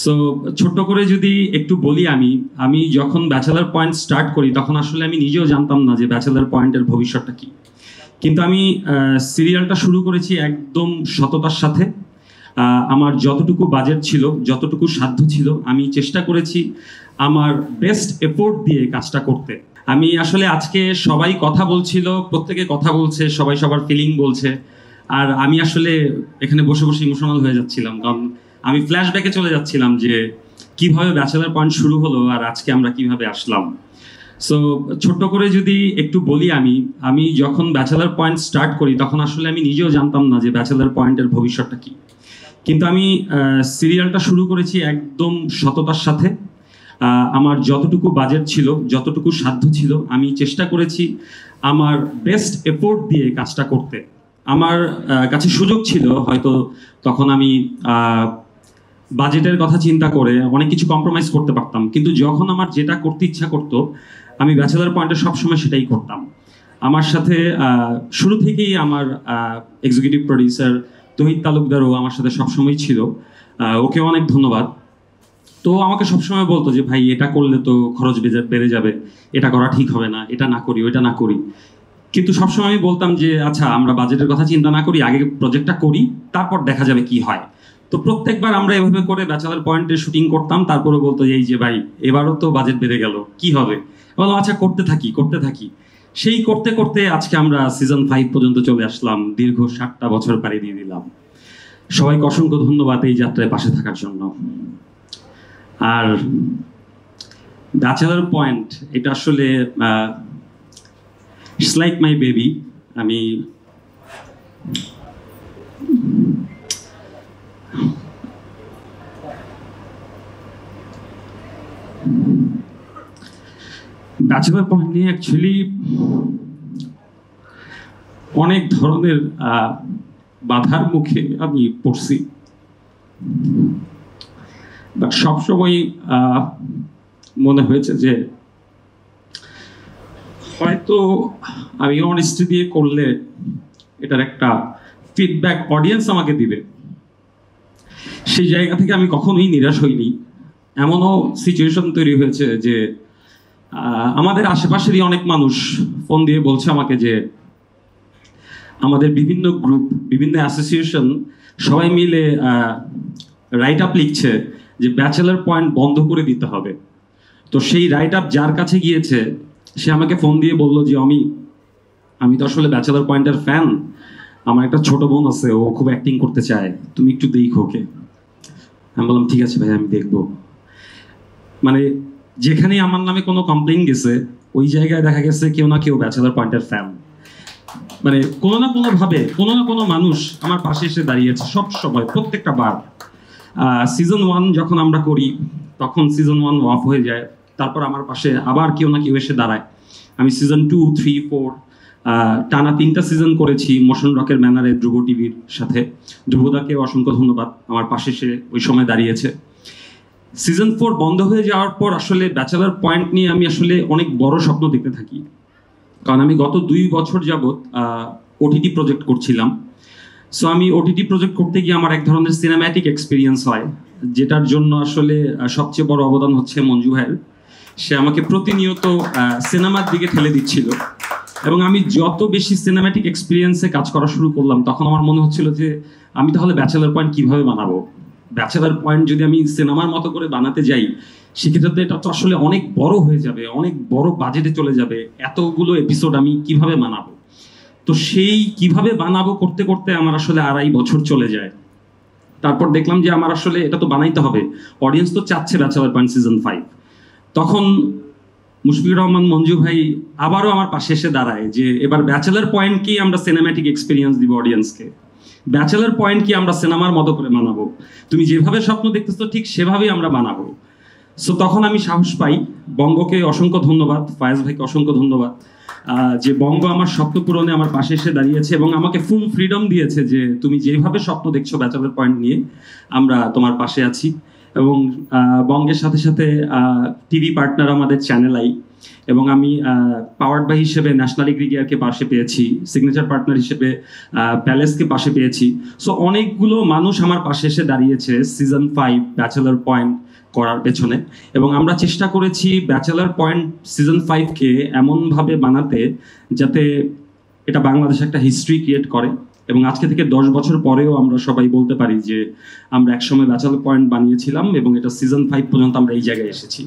So ছোট্ট করে যদি একটু বলি, আমি আমি যখন ব্যাচেলার পয়েন্ট স্টার্ট করি তখন আসলে আমি নিজেও জানতাম না যে ব্যাচেলার পয়েন্টের ভবিষ্যৎটা কি। কিন্তু আমি সিরিয়ালটা শুরু করেছি একদম সততার সাথে। আমার যতটুকু বাজেট ছিল, যতটুকু সাধ্য ছিল, আমি চেষ্টা করেছি আমার বেস্ট এফোর্ট দিয়ে কাজটা করতে। আমি আসলে আজকে সবাই কথা বলছিল, প্রত্যেকে কথা বলছে, সবাই সবার ফিলিং বলছে, আর আমি আসলে এখানে বসে বসে ইমোশনাল হয়ে যাচ্ছিলাম, কারণ আমি ফ্ল্যাশব্যাকে চলে যাচ্ছিলাম যে কিভাবে ব্যাচেলার পয়েন্ট শুরু হলো আর আজকে আমরা কিভাবে আসলাম। সো ছোট্ট করে যদি একটু বলি, আমি আমি যখন ব্যাচেলার পয়েন্ট স্টার্ট করি তখন আসলে আমি নিজেও জানতাম না যে ব্যাচেলার পয়েন্টের ভবিষ্যৎটা কি। কিন্তু আমি সিরিয়ালটা শুরু করেছি একদম সততার সাথে। আমার যতটুকু বাজেট ছিল, যতটুকু সাধ্য ছিল, আমি চেষ্টা করেছি আমার বেস্ট এফোর্ট দিয়ে কাজটা করতে। আমার কাছে সুযোগ ছিল, হয়তো তখন আমি বাজেটের কথা চিন্তা করে অনেক কিছু কম্প্রোমাইজ করতে পারতাম, কিন্তু যখন আমার যেটা করতে ইচ্ছা করতো আমি ব্যাচেলার পয়েন্টে সবসময় সেটাই করতাম। আমার সাথে শুরু থেকেই আমার এক্সিকিউটিভ প্রডিউসার তহিদ তালুকদারও আমার সাথে সবসময় ছিল, ওকে অনেক ধন্যবাদ। তো আমাকে সবসময় বলতো যে ভাই, এটা করলে তো খরচ বেড়ে যাবে, এটা করা ঠিক হবে না, এটা না করি, ওইটা না করি। কিন্তু সবসময় আমি বলতাম যে আচ্ছা, আমরা বাজেটের কথা চিন্তা না করি, আগে প্রজেক্টটা করি, তারপর দেখা যাবে কি হয়। তো প্রত্যেকবার আমরা এভাবে করে ব্যাচেলার পয়েন্টে শুটিং করতাম, তারপরে বলতো এই যে ভাই, এবারও তো বাজেট বেড়ে গেল, কি হবে? বললাম আচ্ছা, করতে থাকি করতে থাকি। সেই করতে করতে আজকে আমরা সিজন 5 পর্যন্ত চলে আসলাম, দীর্ঘ 7টা বছর পাড়ি দিয়ে দিলাম। সবাইকে অসংখ্য ধন্যবাদ এই যাত্রায় পাশে থাকার জন্য। আর ব্যাচেলার পয়েন্ট এটা আসলে ইটস লাইক মাই বেবি। আমি ব্যাচেলার পয়েন্ট নিয়ে অ্যাকচুয়ালি অনেক ধরনের বাধার মুখে আমি পড়ছি, বাট সবসময় মনে হয়েছে যে হয়তো আমি অনেস্টি দিয়ে করলে এটার একটা ফিডব্যাক অডিয়েন্স আমাকে দিবে। সেই জায়গা থেকে আমি কখনোই নিরাশ হইনি। এমনও সিচুয়েশন তৈরি হয়েছে যে আমাদের আশেপাশেরই অনেক মানুষ ফোন দিয়ে বলছে আমাকে যে আমাদের বিভিন্ন গ্রুপ, বিভিন্ন অ্যাসোসিয়েশন সবাই মিলে রাইট আপ লিখছে যে ব্যাচেলার পয়েন্ট বন্ধ করে দিতে হবে। তো সেই রাইট আপ যার কাছে গিয়েছে সে আমাকে ফোন দিয়ে বললো যে আমি তো আসলে ব্যাচেলার পয়েন্টের ফ্যান, আমার একটা ছোট বোন আছে, ও খুব অ্যাক্টিং করতে চায়, তুমি একটু দেখো ওকে। আমি বললাম ঠিক আছে ভাই, আমি দেখবো। মানে যেখানেই আমার নামে কোনো কমপ্লেইন গেছে, ওই জায়গায় দেখা গেছে কেউ না কেউ ব্যাচেলার পয়েন্টের ফ্যান। মানে কোনো না কোনো ভাবে কোনো না কোনো মানুষ আমার পাশে এসে দাঁড়িয়েছে সব সময়, প্রত্যেকটা বার। সিজন 1 যখন আমরা করি তখন সিজন 1 অফ হয়ে যায়, তারপর আমার পাশে আবার কেউ না কেউ এসে দাঁড়ায়। আমি সিজন 2, 3, 4 টানা 3টা সিজন করেছি মোশন রকের ব্যানারে ধ্রুব টিভির সাথে। ধ্রুবদাকে অসংখ্য ধন্যবাদ, আমার পাশে সে ওই সময় দাঁড়িয়েছে। সিজন 4 বন্ধ হয়ে যাওয়ার পর আসলে ব্যাচেলার পয়েন্ট নিয়ে আমি আসলে অনেক বড় স্বপ্ন দেখতে থাকি, কারণ আমি গত 2 বছর যাবৎ ওটিটি প্রজেক্ট করছিলাম। সো আমি ওটিটি প্রজেক্ট করতে গিয়ে আমার এক ধরনের সিনেম্যাটিক এক্সপিরিয়েন্স হয়, যেটার জন্য আসলে সবচেয়ে বড় অবদান হচ্ছে মঞ্জু ভাইয়ের। সে আমাকে প্রতিনিয়ত সিনেমার দিকে ঠেলে দিচ্ছিল, এবং আমি যত বেশি সিনেম্যাটিক এক্সপিরিয়েন্সে কাজ করা শুরু করলাম তখন আমার মনে হচ্ছিল যে আমি তাহলে ব্যাচেলার পয়েন্ট কিভাবে বানাবো। ব্যাচেলার পয়েন্ট যদি আমি সিনেমার মতো করে বানাতে যাই, সেক্ষেত্রে এটা তো আসলে অনেক বড় হয়ে যাবে, অনেক বড় বাজেটে চলে যাবে, এতগুলো এপিসোড আমি কিভাবে বানাবো। তো সেই কিভাবে বানাবো করতে করতে আমার আসলে 2.5 বছর চলে যায়। তারপর দেখলাম যে আমার আসলে এটা তো বানাইতে হবে, অডিয়েন্স তো চাচ্ছে ব্যাচেলার পয়েন্ট সিজন 5। তখন মুশফিকুর রহমান মঞ্জু ভাই আবারও আমার পাশে এসে দাঁড়ায় যে এবার ব্যাচেলার পয়েন্টকেই আমরা সিনেম্যাটিক এক্সপিরিয়েন্স দিব অডিয়েন্সকে, ব্যাচেলার পয়েন্ট কি আমরা সিনেমার মতো করে বানাবো, তুমি যেভাবে স্বপ্ন দেখতেছো ঠিক সেভাবেই আমরা বানাবো। সো তখন আমি সাহস পাই। বঙ্গকে অসংখ্য ধন্যবাদ, ফায়াজ ভাইকে অসংখ্য ধন্যবাদ যে বঙ্গ আমার স্বপ্ন পূরণে আমার পাশে এসে দাঁড়িয়েছে এবং আমাকে ফুল ফ্রিডম দিয়েছে যে তুমি যেভাবে স্বপ্ন দেখছো ব্যাচেলার পয়েন্ট নিয়ে, আমরা তোমার পাশে আছি। এবং বঙ্গের সাথে সাথে টিভি পার্টনার আমাদের চ্যানেল আই, এবং আমি পাওয়ার্ড বাই হিসেবে ন্যাশনাল এগ্রিগিয়ারকে পাশে পেয়েছি, সিগনেচার পার্টনার হিসেবে প্যালেসকে পাশে পেয়েছি। সো অনেকগুলো মানুষ আমার পাশে এসে দাঁড়িয়েছে সিজন 5 ব্যাচেলার পয়েন্ট করার পেছনে, এবং আমরা চেষ্টা করেছি ব্যাচেলার পয়েন্ট সিজন 5কে এমনভাবে বানাতে যাতে এটা বাংলাদেশে একটা হিস্ট্রি ক্রিয়েট করে, এবং আজকে থেকে 10 বছর পরেও আমরা সবাই বলতে পারি যে আমরা একসময় ব্যাচেলার পয়েন্ট বানিয়েছিলাম এবং এটা সিজন 5 পর্যন্ত আমরা এই জায়গায় এসেছি।